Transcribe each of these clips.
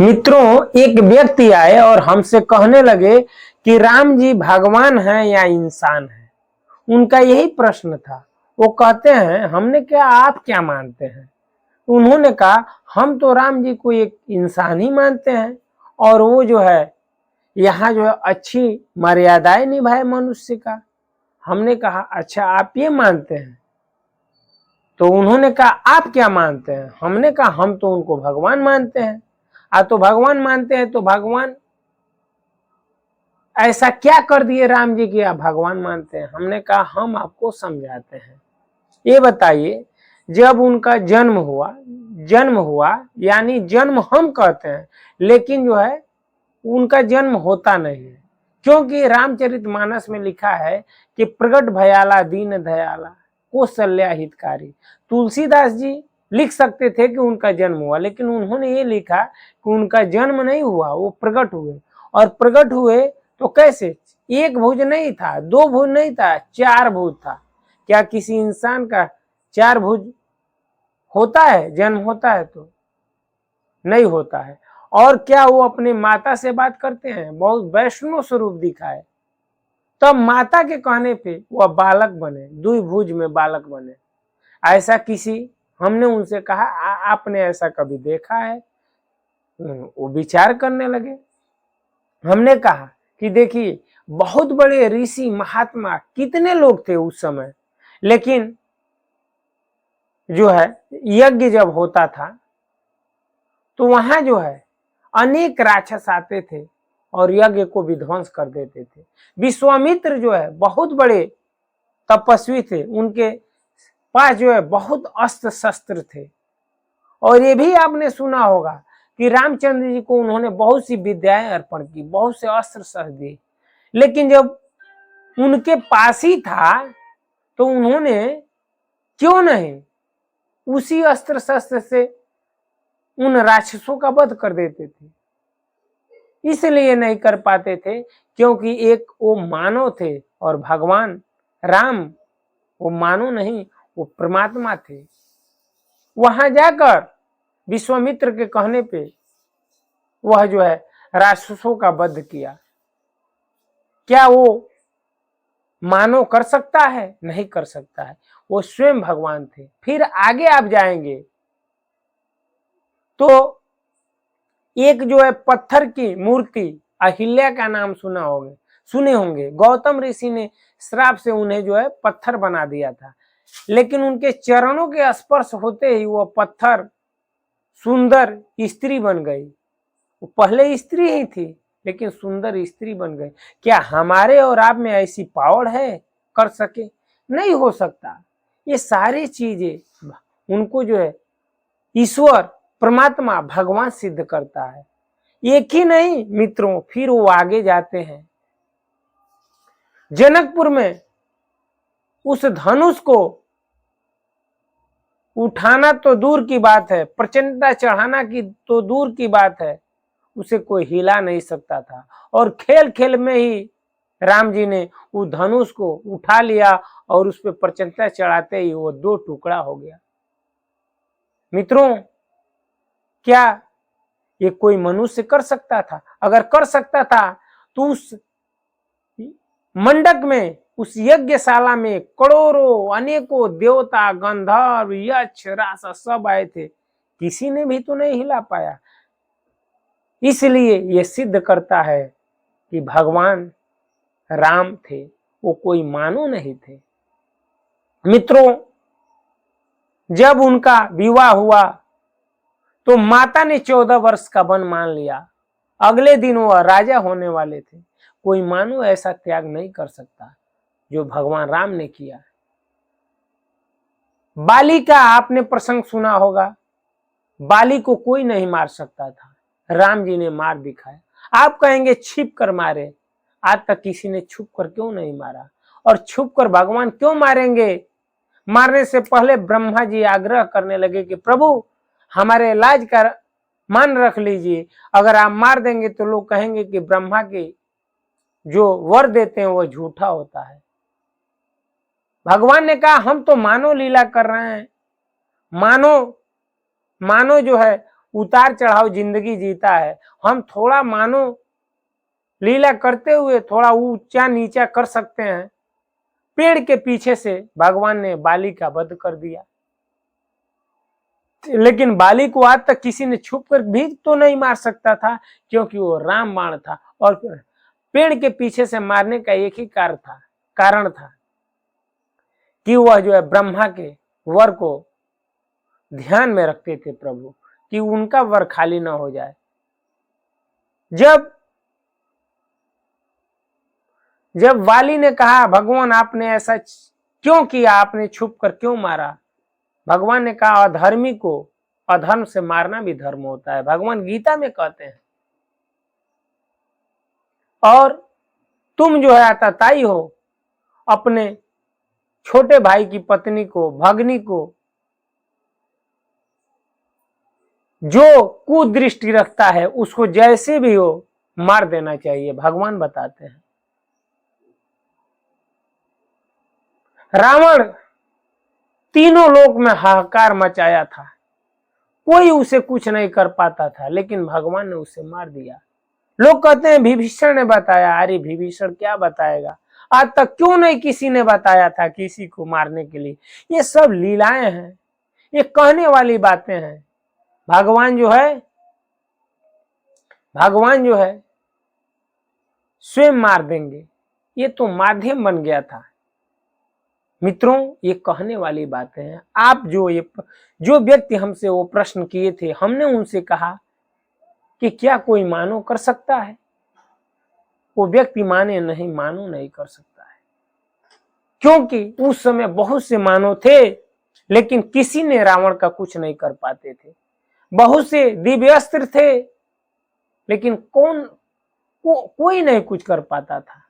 मित्रों, एक व्यक्ति आए और हमसे कहने लगे कि राम जी भगवान हैं या इंसान हैं। उनका यही प्रश्न था। वो कहते हैं, हमने कहा आप क्या मानते हैं? उन्होंने कहा हम तो राम जी को एक इंसान ही मानते हैं और वो जो है यहाँ जो है अच्छी मर्यादाएं निभाए मनुष्य का। हमने कहा अच्छा आप ये मानते हैं? तो उन्होंने कहा आप क्या मानते हैं? हमने कहा हम तो उनको भगवान मानते हैं। तो भगवान मानते हैं तो भगवान ऐसा क्या कर दिए राम जी की आप भगवान मानते हैं? हमने कहा हम आपको समझाते हैं। ये बताइए, जब उनका जन्म हुआ यानी जन्म हम कहते हैं, लेकिन जो है उनका जन्म होता नहीं है, क्योंकि रामचरितमानस में लिखा है कि प्रगट भयाला दीन दयाला कौशल्या हितकारी। तुलसीदास जी लिख सकते थे कि उनका जन्म हुआ, लेकिन उन्होंने ये लिखा कि उनका जन्म नहीं हुआ, वो प्रकट हुए। और प्रकट हुए तो कैसे? एक भुज नहीं था, दो भुज नहीं था, चार भुज था। क्या किसी इंसान का चार भुज होता है? जन्म होता है तो नहीं होता है। और क्या वो अपने माता से बात करते हैं? बहुत वैष्णव स्वरूप दिखा है। तब माता के कहने पे वह बालक बने, द्विभुज में बालक बने। ऐसा किसी, हमने उनसे कहा आपने ऐसा कभी देखा है? वो विचार करने लगे। हमने कहा कि देखिए, बहुत बड़े ऋषि महात्मा कितने लोग थे उस समय, लेकिन जो है यज्ञ जब होता था तो वहां जो है अनेक राक्षस आते थे और यज्ञ को विध्वंस कर देते थे। विश्वामित्र जो है बहुत बड़े तपस्वी थे, उनके पास जो है बहुत अस्त्र शस्त्र थे। और ये भी आपने सुना होगा कि रामचंद्र जी को उन्होंने बहुत सी विद्याएं अर्पण की, बहुत से अस्त्र शस्त्र दिए, लेकिन जब उनके पास ही था तो उन्होंने क्यों नहीं उसी अस्त्र शस्त्र से उन राक्षसों का वध कर देते थे? इसलिए नहीं कर पाते थे क्योंकि एक वो मानव थे और भगवान राम वो मानव नहीं, वो परमात्मा थे। वहां जाकर विश्वामित्र के कहने पे वह जो है राक्षसों का वध किया। क्या वो मानव कर सकता है? नहीं कर सकता है, वो स्वयं भगवान थे। फिर आगे आप जाएंगे तो एक जो है पत्थर की मूर्ति, अहिल्या का नाम सुने होंगे। गौतम ऋषि ने श्राप से उन्हें जो है पत्थर बना दिया था, लेकिन उनके चरणों के स्पर्श होते ही वो पत्थर सुंदर स्त्री बन गई। वो पहले स्त्री ही थी लेकिन सुंदर स्त्री बन गई। क्या हमारे और आप में ऐसी पावर है कर सके? नहीं हो सकता। ये सारी चीजें उनको जो है ईश्वर परमात्मा भगवान सिद्ध करता है। एक ही नहीं मित्रों, फिर वो आगे जाते हैं। जनकपुर में उस धनुष को उठाना तो दूर की बात है, प्रचंडता चढ़ाना की तो दूर की बात है, उसे कोई हिला नहीं सकता था। और खेल खेल में ही राम जी ने उस धनुष को उठा लिया और उस पर प्रचंडता चढ़ाते ही वो दो टुकड़ा हो गया। मित्रों, क्या ये कोई मनुष्य कर सकता था? अगर कर सकता था तो उस मंडक में, उस यज्ञशाला में करोड़ों अनेकों देवता, गंधर्व, यक्ष, राक्षस सब आए थे, किसी ने भी तो नहीं हिला पाया। इसलिए ये सिद्ध करता है कि भगवान राम थे, वो कोई मानव नहीं थे। मित्रों, जब उनका विवाह हुआ तो माता ने 14 वर्ष का वन मान लिया। अगले दिन वह राजा होने वाले थे। कोई मानव ऐसा त्याग नहीं कर सकता जो भगवान राम ने किया। बाली का आपने प्रसंग सुना होगा। बाली को कोई नहीं मार सकता था, राम जी ने मार दिखाया। आप कहेंगे छिप कर मारे, आज तक किसी ने छुप कर क्यों नहीं मारा? और छुप कर भगवान क्यों मारेंगे? मारने से पहले ब्रह्मा जी आग्रह करने लगे कि प्रभु हमारे लाज का मान रख लीजिए, अगर आप मार देंगे तो लोग कहेंगे कि ब्रह्मा के जो वर देते हैं वो झूठा होता है। भगवान ने कहा हम तो मानव लीला कर रहे हैं, मानो जो है उतार चढ़ाव जिंदगी जीता है, हम थोड़ा मानो लीला करते हुए थोड़ा ऊंचा नीचा कर सकते हैं। पेड़ के पीछे से भगवान ने बाली का वध कर दिया, लेकिन बाली को आज तक किसी ने छुप कर भी तो नहीं मार सकता था, क्योंकि वो राम बाण था। और पेड़ के पीछे से मारने का एक ही कारण था कि वह जो है ब्रह्मा के वर को ध्यान में रखते थे प्रभु, कि उनका वर खाली ना हो जाए। जब वाली ने कहा भगवान आपने ऐसा क्यों किया, आपने छुप कर क्यों मारा, भगवान ने कहा अधर्मी को अधर्म से मारना भी धर्म होता है, भगवान गीता में कहते हैं। और तुम जो है आतताई हो, अपने छोटे भाई की पत्नी को, भगनी को जो कुदृष्टि रखता है उसको जैसे भी हो मार देना चाहिए, भगवान बताते हैं। रावण तीनों लोक में हाहाकार मचाया था, कोई उसे कुछ नहीं कर पाता था, लेकिन भगवान ने उसे मार दिया। लोग कहते हैं विभीषण ने बताया, अरे विभीषण क्या बताएगा, आज तक क्यों नहीं किसी ने बताया था किसी को मारने के लिए। ये सब लीलाएं हैं, ये कहने वाली बातें हैं। भगवान जो है स्वयं मार देंगे, ये तो माध्यम बन गया था। मित्रों, ये कहने वाली बातें हैं। आप जो व्यक्ति हमसे वो प्रश्न किए थे, हमने उनसे कहा कि क्या कोई मानव कर सकता है? वो व्यक्ति माने नहीं, मानव नहीं कर सकता है, क्योंकि उस समय बहुत से मानव थे, लेकिन किसी ने रावण का कुछ नहीं कर पाते थे। बहुत से दिव्य अस्त्र थे, लेकिन कोई नहीं कुछ कर पाता था।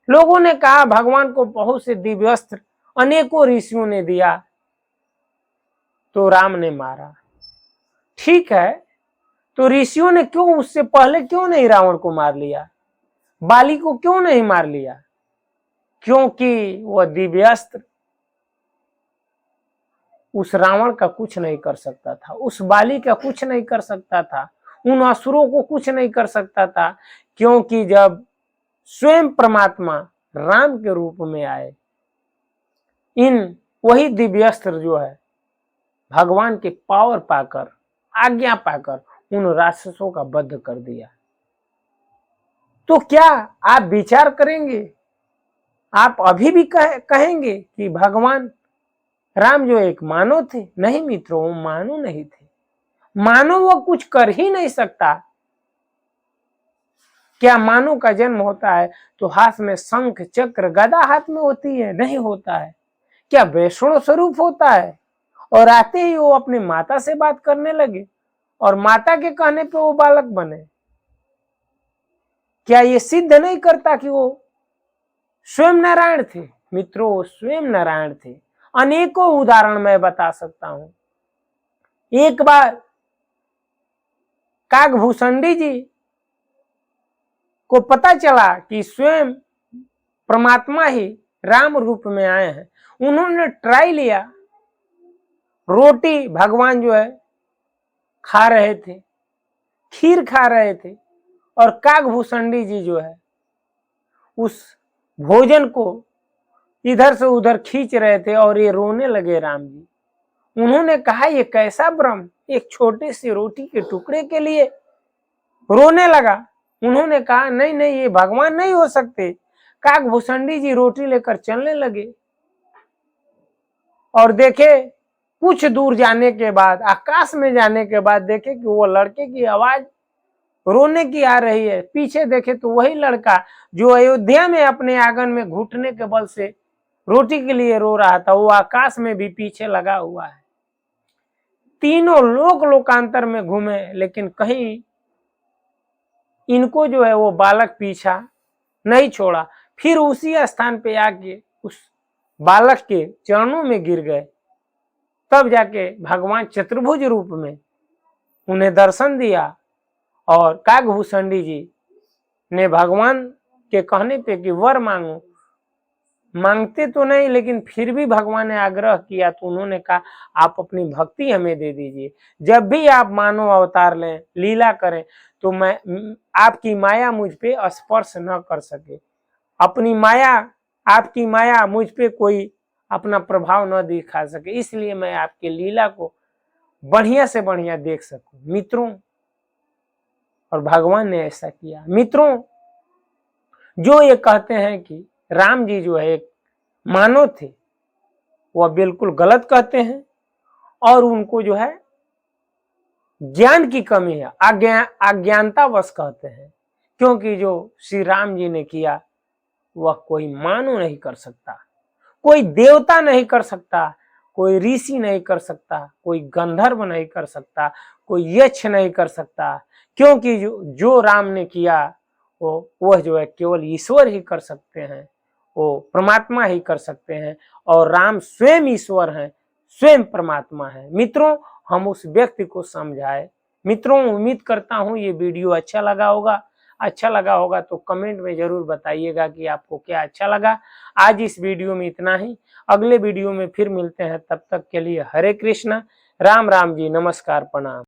लोगों ने कहा भगवान को बहुत से दिव्य अस्त्र अनेकों ऋषियों ने दिया, तो राम ने मारा। ठीक है, तो ऋषियों ने क्यों उससे पहले क्यों नहीं रावण को मार लिया, बाली को क्यों नहीं मार लिया? क्योंकि वह दिव्य अस्त्र उस रावण का कुछ नहीं कर सकता था, उस बाली का कुछ नहीं कर सकता था, उन असुरों को कुछ नहीं कर सकता था, क्योंकि जब स्वयं परमात्मा राम के रूप में आए, वही दिव्य अस्त्र जो है भगवान के पावर पाकर, आज्ञा पाकर उन राक्षसों का वध कर दिया। तो क्या आप विचार करेंगे, आप अभी भी कहेंगे कि भगवान राम जो एक मानव थे? नहीं मित्रों, वो मानव नहीं थे। मानव वो कुछ कर ही नहीं सकता। क्या मानव का जन्म होता है तो हाथ में शंख चक्र गदा हाथ में होती है? नहीं होता है। क्या वैष्णव स्वरूप होता है और आते ही वो अपनी माता से बात करने लगे और माता के कहने पे वो बालक बने? क्या ये सिद्ध नहीं करता कि वो स्वयं नारायण थे? मित्रों, वो स्वयं नारायण थे। अनेकों उदाहरण मैं बता सकता हूं। एक बार काकभूषणी जी को पता चला कि स्वयं परमात्मा ही राम रूप में आए हैं। उन्होंने ट्राई लिया, रोटी भगवान जो है खा रहे थे, खीर खा रहे थे, और काकभूषणी जी जो है उस भोजन को इधर से उधर खींच रहे थे और ये रोने लगे राम जी। उन्होंने कहा ये कैसा भ्रम, एक छोटे से रोटी के टुकड़े के लिए रोने लगा। उन्होंने कहा नहीं नहीं, ये भगवान नहीं हो सकते। काकभूषणी जी रोटी लेकर चलने लगे और देखे कुछ दूर जाने के बाद, आकाश में जाने के बाद देखे कि वो लड़के की आवाज रोने की आ रही है। पीछे देखे तो वही लड़का जो अयोध्या में अपने आंगन में घुटने के बल से रोटी के लिए रो रहा था, वो आकाश में भी पीछे लगा हुआ है। तीनों लोकांतर में घूमे, लेकिन कहीं इनको जो है वो बालक पीछा नहीं छोड़ा। फिर उसी स्थान पे आके उस बालक के चरणों में गिर गए। तब जाके भगवान चतुर्भुज रूप में उन्हें दर्शन दिया और काकभूषणी जी ने भगवान के कहने पे कि वर मांगो, मांगते तो नहीं, लेकिन फिर भी भगवान ने आग्रह किया तो उन्होंने कहा आप अपनी भक्ति हमें दे दीजिए। जब भी आप मानव अवतार लें, लीला करें, तो मैं आपकी माया मुझ पे स्पर्श न कर सके, अपनी माया, आपकी माया मुझ पे कोई अपना प्रभाव न दिखा सके, इसलिए मैं आपके लीला को बढ़िया से बढ़िया देख सकूं मित्रों। और भगवान ने ऐसा किया मित्रों। जो ये कहते हैं कि राम जी जो है एक मानव थे, वह बिल्कुल गलत कहते हैं, और उनको जो है ज्ञान की कमी है, अज्ञानतावश कहते हैं, क्योंकि जो श्री राम जी ने किया वह कोई मानव नहीं कर सकता, कोई देवता नहीं कर सकता, कोई ऋषि नहीं कर सकता, कोई गंधर्व नहीं कर सकता, कोई यक्ष नहीं कर सकता, क्योंकि जो राम ने किया वह जो है केवल ईश्वर ही कर सकते हैं, वो परमात्मा ही कर सकते हैं, और राम स्वयं ईश्वर हैं, स्वयं परमात्मा है। मित्रों, हम उस व्यक्ति को समझाए। मित्रों, उम्मीद करता हूं ये वीडियो अच्छा लगा होगा तो कमेंट में जरूर बताइएगा कि आपको क्या अच्छा लगा। आज इस वीडियो में इतना ही, अगले वीडियो में फिर मिलते हैं, तब तक के लिए हरे कृष्णा, राम राम जी, नमस्कार, प्रणाम।